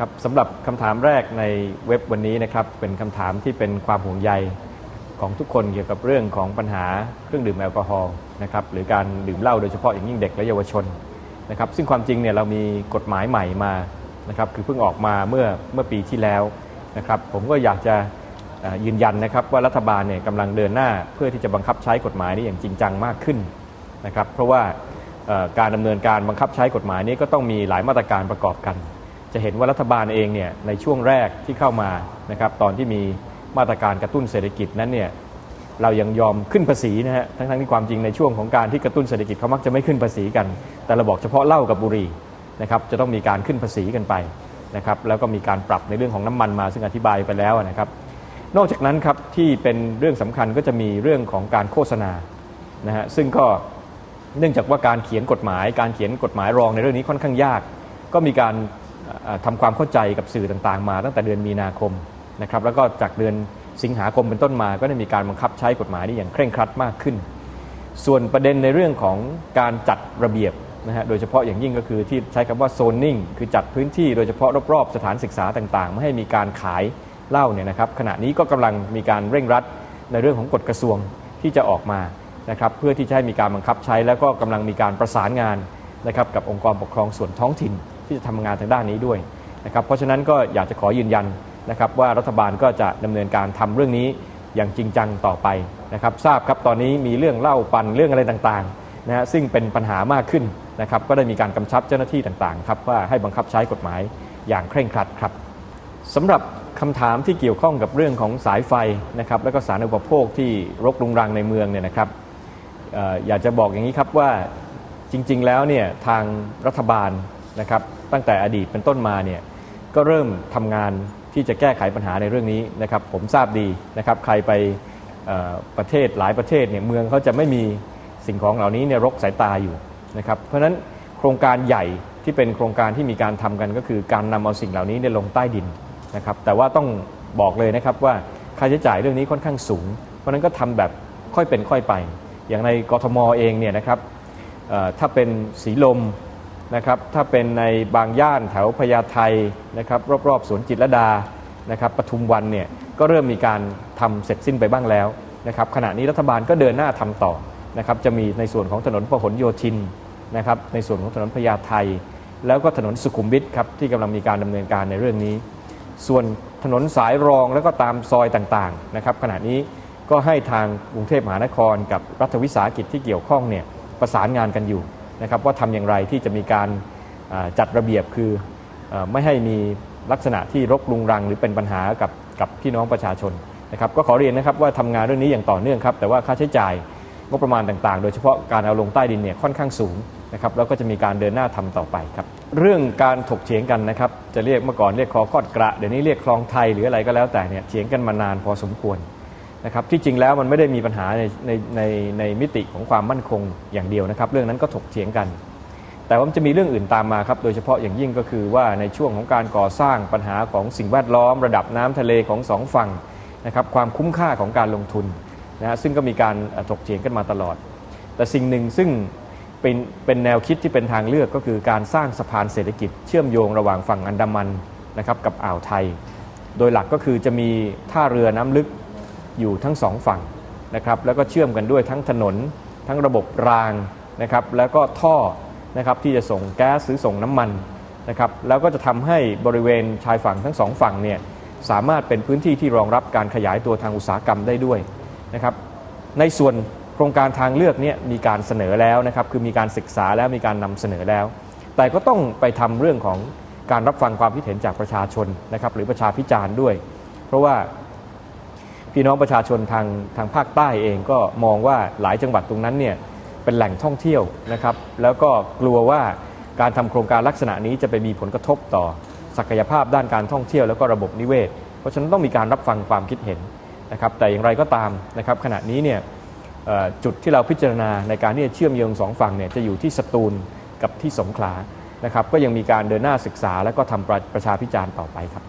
ครับสำหรับคำถามแรกในเว็บวันนี้นะครับเป็นคำถามที่เป็นความห่วงใยของทุกคนเกี่ยวกับเรื่องของปัญหาเครื่องดื่มแอลกอฮอล์นะครับหรือการดื่มเหล้าโดยเฉพาะอย่างยิ่งเด็กและเยาวชนนะครับซึ่งความจริงเนี่ยเรามีกฎหมายใหม่มานะครับคือเพิ่งออกมาเมื่อปีที่แล้วนะครับผมก็อยากจะยืนยันนะครับว่ารัฐบาลเนี่ยกำลังเดินหน้าเพื่อที่จะบังคับใช้กฎหมายนี้อย่างจริงจังมากขึ้นนะครับเพราะว่าการดำเนินการบังคับใช้กฎหมายนี้ก็ต้องมีหลายมาตรการประกอบกันจะเห็นว่ารัฐบาลเองเนี่ยในช่วงแรกที่เข้ามานะครับตอนที่มีมาตรการกระตุ้นเศรษฐกิจนั้นเนี่ยเรายังยอมขึ้นภาษีนะฮะทั้งที่ความจริงในช่วงของการที่กระตุ้นเศรษฐกิจเขามักจะไม่ขึ้นภาษีกันแต่เราบอกเฉพาะเหล้ากับบุหรี่นะครับจะต้องมีการขึ้นภาษีกันไปนะครับแล้วก็มีการปรับในเรื่องของน้ำมันมาซึ่งอธิบายไปแล้วนะครับนอกจากนั้นครับที่เป็นเรื่องสำคัญก็จะมีเรื่องของการโฆษณานะฮะซึ่งก็เนื่องจากว่าการเขียนกฎหมายรองในเรื่องนี้ค่อนข้างยากก็มีการทำความเข้าใจกับสื่อต่างๆมาตั้งแต่เดือนมีนาคมนะครับแล้วก็จากเดือนสิงหาคมเป็นต้นมาก็ได้มีการบังคับใช้กฎหมายนี้อย่างเคร่งครัดมากขึ้นส่วนประเด็นในเรื่องของการจัดระเบียบนะฮะโดยเฉพาะอย่างยิ่งก็คือที่ใช้คำว่าโซนนิ่งคือจัดพื้นที่โดยเฉพาะรอบๆสถานศึกษาต่างๆไม่ให้มีการขายเหล้าเนี่ยนะครับขณะนี้ก็กำลังมีการเร่งรัดในเรื่องของกฎกระทรวงที่จะออกมานะครับเพื่อที่จะให้มีการบังคับใช้แล้วก็กำลังมีการประสานงานนะครับกับองค์กรปกครองส่วนท้องถิ่นที่จะทำงานทางด้านนี้ด้วยนะครับเพราะฉะนั้นก็อยากจะขอยืนยันนะครับว่ารัฐบาลก็จะดำเนินการทำเรื่องนี้อย่างจริงจังต่อไปนะครับทราบครับตอนนี้มีเรื่องเหล้าปั่นเรื่องอะไรต่างๆนะฮะซึ่งเป็นปัญหามากขึ้นนะครับก็ได้มีการกำชับเจ้าหน้าที่ต่างๆครับว่าให้บังคับใช้กฎหมายอย่างเคร่งครัดครับสำหรับคำถามที่เกี่ยวข้องกับเรื่องของสายไฟนะครับและก็สาธารณูปโภคที่รกรุงรังในเมืองเนี่ยนะครับอยากจะบอกอย่างนี้ครับว่าจริงๆแล้วเนี่ยทางรัฐบาลนะครับตั้งแต่อดีตเป็นต้นมาเนี่ยก็เริ่มทำงานที่จะแก้ไขปัญหาในเรื่องนี้นะครับผมทราบดีนะครับใครไปประเทศหลายประเทศเนี่ยเมืองเขาจะไม่มีสิ่งของเหล่านี้เนี่ยรกสายตาอยู่นะครับเพราะฉะนั้นโครงการใหญ่ที่เป็นโครงการที่มีการทำกันก็คือการนำเอาสิ่งเหล่านี้เนี่ยลงใต้ดินนะครับแต่ว่าต้องบอกเลยนะครับว่าค่าใช้จ่ายเรื่องนี้ค่อนข้างสูงเพราะฉะนั้นก็ทำแบบค่อยเป็นค่อยไปอย่างในกทมเองเนี่ยนะครับถ้าเป็นสีลมนะครับถ้าเป็นในบางย่านแถวพญาไทนะครับรอบๆสวนจิตรลดานะครับปทุมวันเนี่ยก็เริ่มมีการทำเสร็จสิ้นไปบ้างแล้วนะครับขณะนี้รัฐบาลก็เดินหน้าทำต่อนะครับจะมีในส่วนของถนนพหลโยธินนะครับในส่วนของถนนพญาไทแล้วก็ถนนสุขุมวิทครับที่กำลังมีการดำเนินการในเรื่องนี้ส่วนถนนสายรองแล้วก็ตามซอยต่างๆนะครับขณะนี้ก็ให้ทางกรุงเทพมหานครกับรัฐวิสาหกิจที่เกี่ยวข้องเนี่ยประสานงานกันอยู่นะครับว่าทำอย่างไรที่จะมีการจัดระเบียบคือไม่ให้มีลักษณะที่รกรุงรังหรือเป็นปัญหากับพี่น้องประชาชนนะครับก็ขอเรียนนะครับว่าทำงานเรื่องนี้อย่างต่อเนื่องครับแต่ว่าค่าใช้จ่ายงบประมาณต่างๆโดยเฉพาะการเอาลงใต้ดินเนี่ยค่อนข้างสูงนะครับแล้วก็จะมีการเดินหน้าทำต่อไปครับเรื่องการถกเถียงกันนะครับจะเรียกเมื่อก่อนเรียกคลองคอดกระเดี๋ยวนี้เรียกคลองไทยหรืออะไรก็แล้วแต่เนี่ยเถียงกันมานานพอสมควรนะครับที่จริงแล้วมันไม่ได้มีปัญหาในมิติของความมั่นคงอย่างเดียวนะครับเรื่องนั้นก็ถกเถียงกันแต่ว่ามันจะมีเรื่องอื่นตามมาครับโดยเฉพาะอย่างยิ่งก็คือว่าในช่วงของการก่อสร้างปัญหาของสิ่งแวดล้อมระดับน้ำทะเลของสองฝั่งนะครับความคุ้มค่าของการลงทุนนะซึ่งก็มีการถกเถียงกันมาตลอดแต่สิ่งหนึ่งซึ่งเป็นแนวคิดที่เป็นทางเลือกก็คือการสร้างสะพานเศรษฐกิจเชื่อมโยงระหว่างฝั่งอันดามันนะครับกับอ่าวไทยโดยหลักก็คือจะมีท่าเรือน้ำลึกอยู่ทั้งสองฝั่งนะครับแล้วก็เชื่อมกันด้วยทั้งถนนทั้งระบบรางนะครับแล้วก็ท่อนะครับที่จะส่งแก๊สหรือส่งน้ำมันนะครับแล้วก็จะทำให้บริเวณชายฝั่งทั้งสองฝั่งเนี่ยสามารถเป็นพื้นที่ที่รองรับการขยายตัวทางอุตสาหกรรมได้ด้วยนะครับในส่วนโครงการทางเลือกเนี่ยมีการเสนอแล้วนะครับคือมีการศึกษาแล้วมีการนำเสนอแล้วแต่ก็ต้องไปทำเรื่องของการรับฟังความคิดเห็นจากประชาชนนะครับหรือประชาพิจารณ์ด้วยเพราะว่าพี่น้องประชาชนทางภาคใต้เองก็มองว่าหลายจังหวัดตรงนั้นเนี่ยเป็นแหล่งท่องเที่ยวนะครับแล้วก็กลัวว่าการทำโครงการลักษณะนี้จะไปมีผลกระทบต่อศักยภาพด้านการท่องเที่ยวแล้วก็ระบบนิเวศเพราะฉะนั้นต้องมีการรับฟังความคิดเห็นนะครับแต่อย่างไรก็ตามนะครับขณะนี้เนี่ยจุดที่เราพิจารณาในการที่จะเชื่อมโยงสองฝั่งเนี่ยจะอยู่ที่สตูลกับที่สงขลานะครับก็ยังมีการเดินหน้าศึกษาและก็ทำประชาพิจารณ์ต่อไปครับ